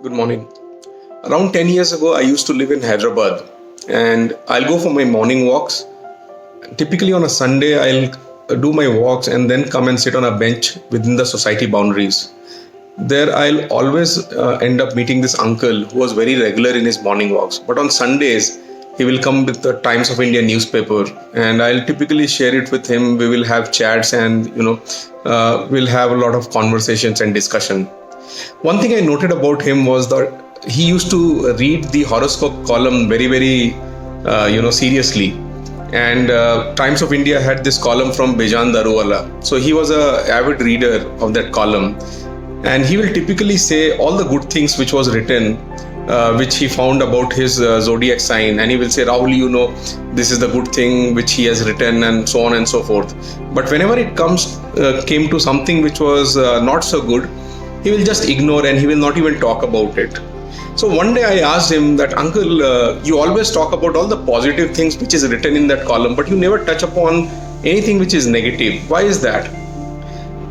Good morning. Around 10 years ago, I used to live in Hyderabad and I'll go for my morning walks. Typically on a Sunday, I'll do my walks and then come and sit on a bench within the society boundaries. There, I'll always end up meeting this uncle who was very regular in his morning walks. But on Sundays, he will come with the Times of India newspaper, and I'll typically share it with him. We will have chats, and we'll have a lot of conversations and discussion. One thing I noted about him was that he used to read the horoscope column very seriously. And Times of India had this column from Bejan Daruwala. So he was a avid reader of that column. And he will typically say all the good things which was written, which he found about his zodiac sign. And he will say, Rahul, this is the good thing which he has written, and so on and so forth. But whenever it came to something which was not so good, he will just ignore and he will not even talk about it. So one day I asked him that, Uncle, you always talk about all the positive things which is written in that column, but you never touch upon anything which is negative. Why is that?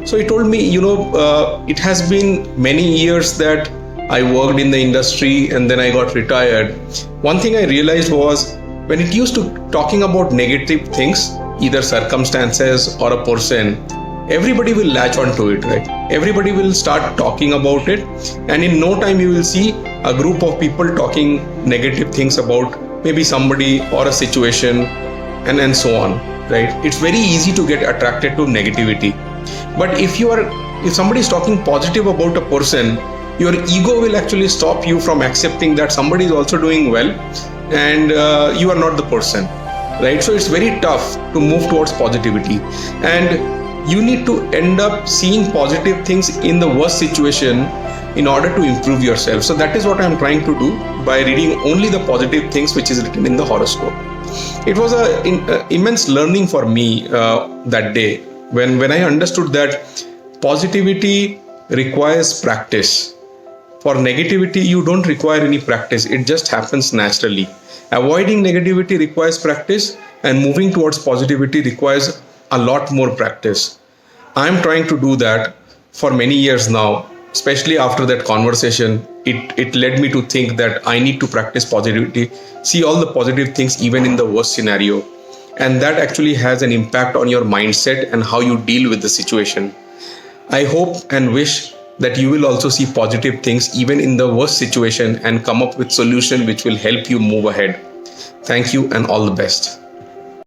So he told me, it has been many years that I worked in the industry and then I got retired. One thing I realized was when it used to talking about negative things, either circumstances or a person, everybody will latch onto it, right? Everybody will start talking about it, and in no time you will see a group of people talking negative things about maybe somebody or a situation, and so on, right? It's very easy to get attracted to negativity. But if somebody is talking positive about a person, your ego will actually stop you from accepting that somebody is also doing well and you are not the person, right? So it's very tough to move towards positivity, and you need to end up seeing positive things in the worst situation in order to improve yourself. So that is what I'm trying to do by reading only the positive things which is written in the horoscope. It was an immense learning for me that day when I understood that positivity requires practice. For negativity, you don't require any practice. It just happens naturally. Avoiding negativity requires practice, and moving towards positivity requires a lot more practice. I'm trying to do that for many years now, especially after that conversation. It led me to think that I need to practice positivity, see all the positive things even in the worst scenario. And that actually has an impact on your mindset and how you deal with the situation. I hope and wish that you will also see positive things even in the worst situation and come up with solution which will help you move ahead. Thank you and all the best.